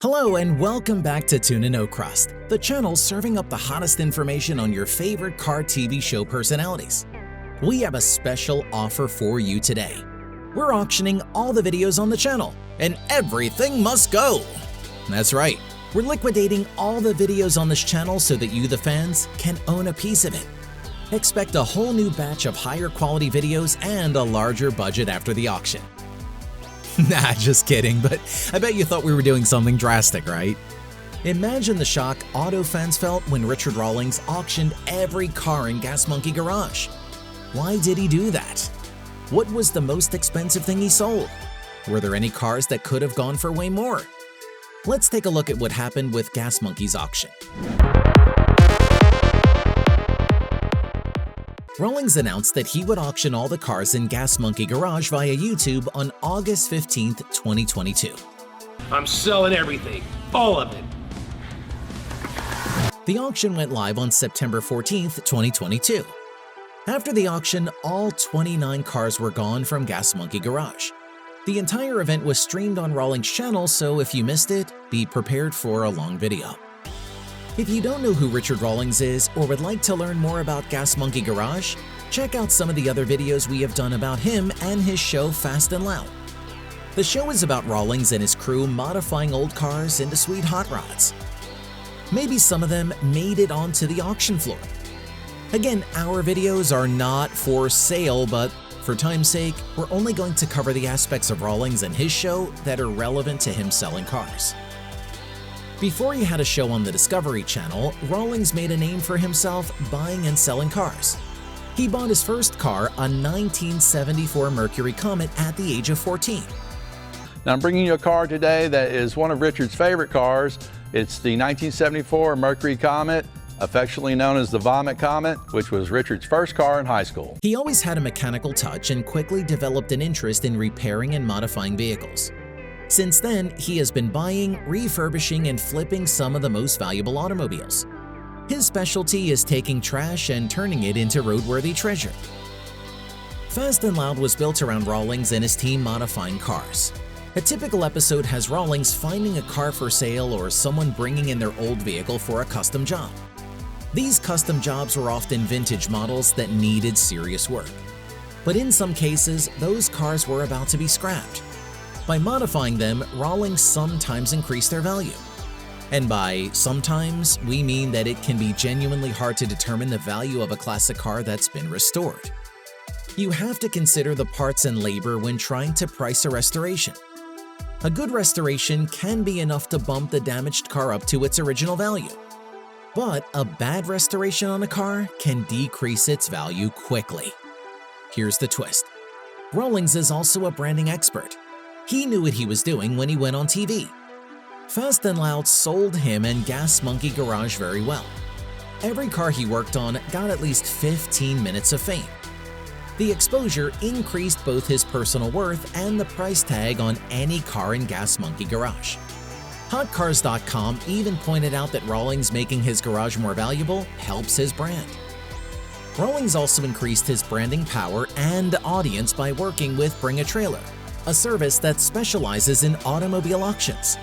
Hello and welcome back to TUNANOCRUST, the channel serving up the hottest information on your favorite car TV show personalities. We have a special offer for you today. We're auctioning all the videos on the channel, and everything must go! That's right, we're liquidating all the videos on this channel so that you, the fans, can own a piece of it. Expect a whole new batch of higher quality videos and a larger budget after the auction. Nah, just kidding, but I bet you thought we were doing something drastic, right? Imagine the shock auto fans felt when Richard Rawlings auctioned every car in Gas Monkey Garage. Why did he do that? What was the most expensive thing he sold? Were there any cars that could have gone for way more? Let's take a look at what happened with Gas Monkey's auction. Rawlings announced that he would auction all the cars in Gas Monkey Garage via YouTube on August 15, 2022. I'm selling everything, all of it. The auction went live on September 14, 2022. After the auction, all 29 cars were gone from Gas Monkey Garage. The entire event was streamed on Rawlings' channel, so if you missed it, be prepared for a long video. If you don't know who Richard Rawlings is or would like to learn more about Gas Monkey Garage, check out some of the other videos we have done about him and his show Fast and Loud. The show is about Rawlings and his crew modifying old cars into sweet hot rods. Maybe some of them made it onto the auction floor. Again, our videos are not for sale, but for time's sake, we're only going to cover the aspects of Rawlings and his show that are relevant to him selling cars. Before he had a show on the Discovery Channel, Rawlings made a name for himself buying and selling cars. He bought his first car, a 1974 Mercury Comet, at the age of 14. Now I'm bringing you a car today that is one of Richard's favorite cars. It's the 1974 Mercury Comet, affectionately known as the Vomit Comet, which was Richard's first car in high school. He always had a mechanical touch and quickly developed an interest in repairing and modifying vehicles. Since then, he has been buying, refurbishing, and flipping some of the most valuable automobiles. His specialty is taking trash and turning it into roadworthy treasure. Fast and Loud was built around Rawlings and his team modifying cars. A typical episode has Rawlings finding a car for sale or someone bringing in their old vehicle for a custom job. These custom jobs were often vintage models that needed serious work. But in some cases, those cars were about to be scrapped. By modifying them, Rawlings sometimes increase their value. And by sometimes, we mean that it can be genuinely hard to determine the value of a classic car that's been restored. You have to consider the parts and labor when trying to price a restoration. A good restoration can be enough to bump the damaged car up to its original value. But a bad restoration on a car can decrease its value quickly. Here's the twist. Rawlings is also a branding expert. He knew what he was doing when he went on TV. Fast and Loud sold him and Gas Monkey Garage very well. Every car he worked on got at least 15 minutes of fame. The exposure increased both his personal worth and the price tag on any car in Gas Monkey Garage. HotCars.com even pointed out that Rawlings making his garage more valuable helps his brand. Rawlings also increased his branding power and audience by working with Bring a Trailer, a service that specializes in automobile auctions.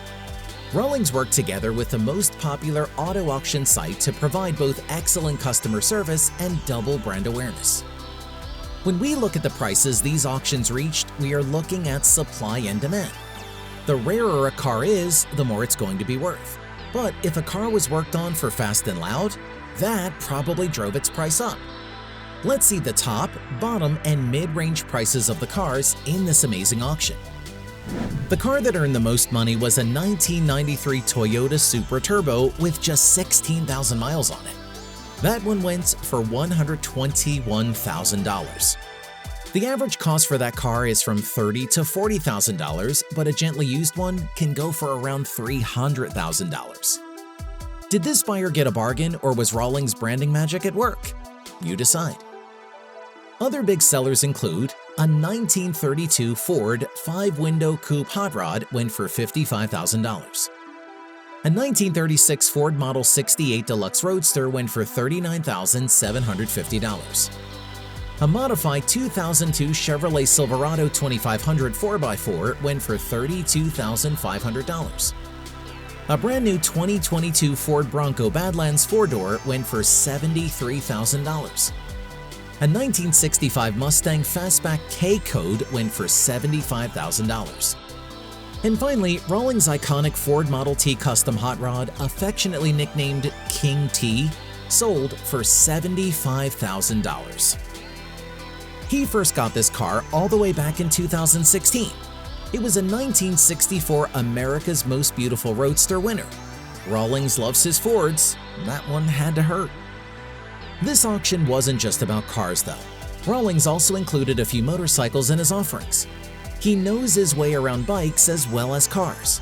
Rawlings worked together with the most popular auto auction site to provide both excellent customer service and double brand awareness. When we look at the prices these auctions reached, we are looking at supply and demand. The rarer a car is, the more it's going to be worth. But if a car was worked on for Fast and Loud, that probably drove its price up. Let's see the top, bottom, and mid-range prices of the cars in this amazing auction. The car that earned the most money was a 1993 Toyota Supra Turbo with just 16,000 miles on it. That one went for $121,000. The average cost for that car is from $30,000 to $40,000, but a gently used one can go for around $300,000. Did this buyer get a bargain, or was Rawlings' branding magic at work? You decide. Other big sellers include a 1932 Ford 5-window coupe hot rod went for $55,000. A 1936 Ford Model 68 Deluxe Roadster went for $39,750. A modified 2002 Chevrolet Silverado 2500 4x4 went for $32,500. A brand new 2022 Ford Bronco Badlands 4-door went for $73,000. A 1965 Mustang Fastback K-Code went for $75,000. And finally, Rawlings' iconic Ford Model T Custom Hot Rod, affectionately nicknamed King T, sold for $75,000. He first got this car all the way back in 2016. It was a 1964 America's Most Beautiful Roadster winner. Rawlings loves his Fords. That one had to hurt. This auction wasn't just about cars, though. Rawlings also included a few motorcycles in his offerings. He knows his way around bikes as well as cars.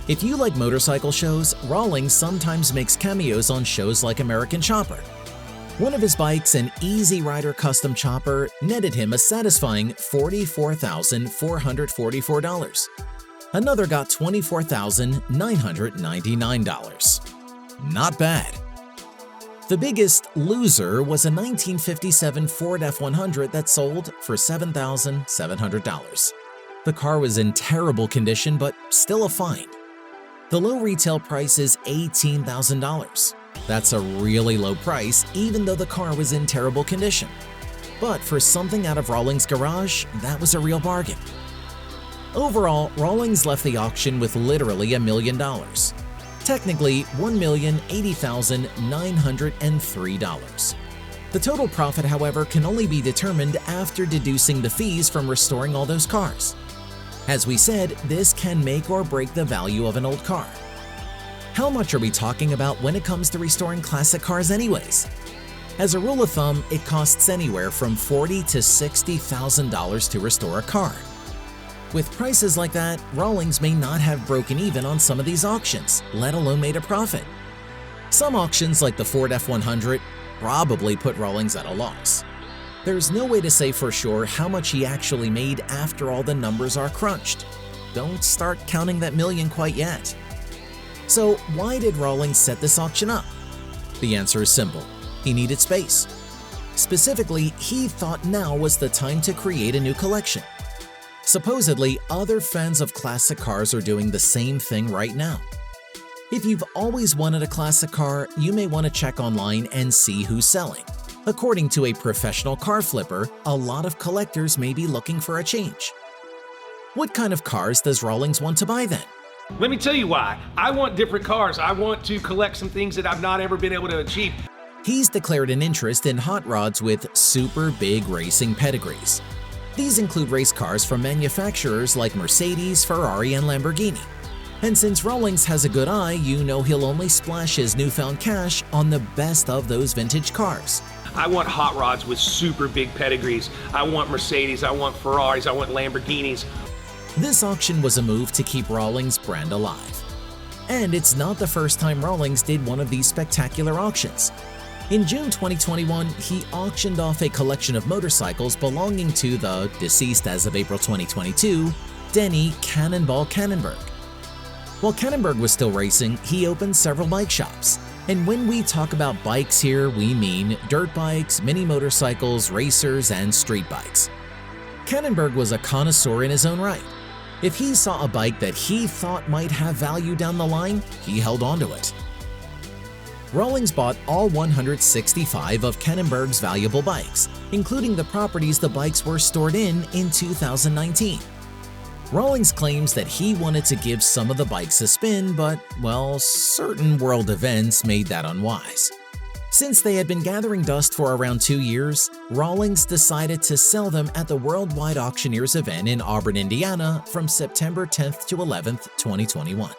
If you like motorcycle shows, Rawlings sometimes makes cameos on shows like American Chopper. One of his bikes, an Easy Rider Custom Chopper, netted him a satisfying $44,444. Another got $24,999. Not bad. The biggest loser was a 1957 Ford F100 that sold for $7,700. The car was in terrible condition, but still a find. The low retail price is $18,000. That's a really low price, even though the car was in terrible condition. But for something out of Rawlings' garage, that was a real bargain. Overall, Rawlings left the auction with literally $1 million. Technically, $1,080,903. The total profit, however, can only be determined after deducing the fees from restoring all those cars. As we said, this can make or break the value of an old car. How much are we talking about when it comes to restoring classic cars anyways? As a rule of thumb, it costs anywhere from $40,000 to $60,000 to restore a car. With prices like that, Rawlings may not have broken even on some of these auctions, let alone made a profit. Some auctions, like the Ford F100, probably put Rawlings at a loss. There's no way to say for sure how much he actually made after all the numbers are crunched. Don't start counting that million quite yet. So why did Rawlings set this auction up? The answer is simple. He needed space. Specifically, he thought now was the time to create a new collection. Supposedly, other fans of classic cars are doing the same thing right now. If you've always wanted a classic car, you may want to check online and see who's selling. According to a professional car flipper, a lot of collectors may be looking for a change. What kind of cars does Rawlings want to buy then? Let me tell you why. I want different cars. I want to collect some things that I've not ever been able to achieve. He's declared an interest in hot rods with super big racing pedigrees. These include race cars from manufacturers like Mercedes, Ferrari, and Lamborghini. And since Rawlings has a good eye, you know he'll only splash his newfound cash on the best of those vintage cars. I want hot rods with super big pedigrees. I want Mercedes, I want Ferraris, I want Lamborghinis. This auction was a move to keep Rawlings' brand alive. And it's not the first time Rawlings did one of these spectacular auctions. In June 2021, he auctioned off a collection of motorcycles belonging to the, deceased as of April 2022, Denny Cannonball Cannonberg. While Cannonberg was still racing, he opened several bike shops. And when we talk about bikes here, we mean dirt bikes, mini motorcycles, racers, and street bikes. Cannonberg was a connoisseur in his own right. If he saw a bike that he thought might have value down the line, he held onto it. Rawlings bought all 165 of Cannonberg's valuable bikes, including the properties the bikes were stored in 2019. Rawlings claims that he wanted to give some of the bikes a spin, but, well, certain world events made that unwise. Since they had been gathering dust for around 2 years, Rawlings decided to sell them at the Worldwide Auctioneers event in Auburn, Indiana from September 10th to 11th, 2021.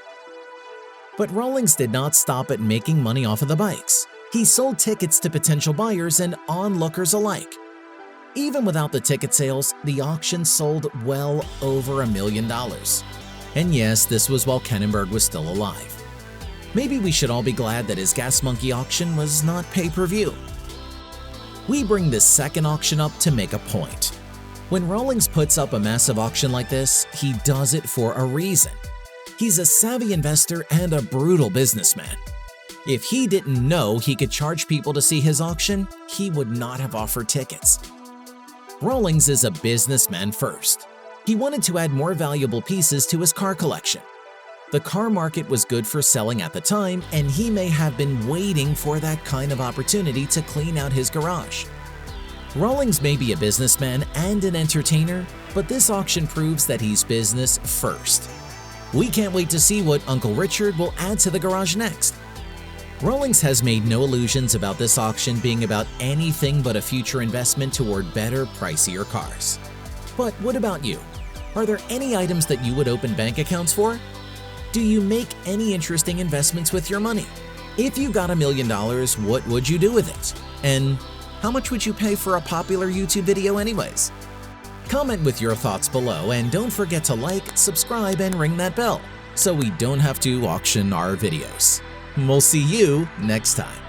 But Rawlings did not stop at making money off of the bikes. He sold tickets to potential buyers and onlookers alike. Even without the ticket sales, the auction sold well over $1 million. And yes, this was while Cannonberg was still alive. Maybe we should all be glad that his Gas Monkey auction was not pay-per-view. We bring this second auction up to make a point. When Rawlings puts up a massive auction like this, he does it for a reason. He's a savvy investor and a brutal businessman. If he didn't know he could charge people to see his auction, he would not have offered tickets. Rawlings is a businessman first. He wanted to add more valuable pieces to his car collection. The car market was good for selling at the time, and he may have been waiting for that kind of opportunity to clean out his garage. Rawlings may be a businessman and an entertainer, but this auction proves that he's business first. We can't wait to see what Uncle Richard will add to the garage next. Rawlings has made no illusions about this auction being about anything but a future investment toward better, pricier cars. But what about you? Are there any items that you would open bank accounts for? Do you make any interesting investments with your money? If you got $1 million, what would you do with it? And how much would you pay for a popular YouTube video anyways? Comment with your thoughts below, and don't forget to like, subscribe, and ring that bell so we don't have to auction our videos. We'll see you next time.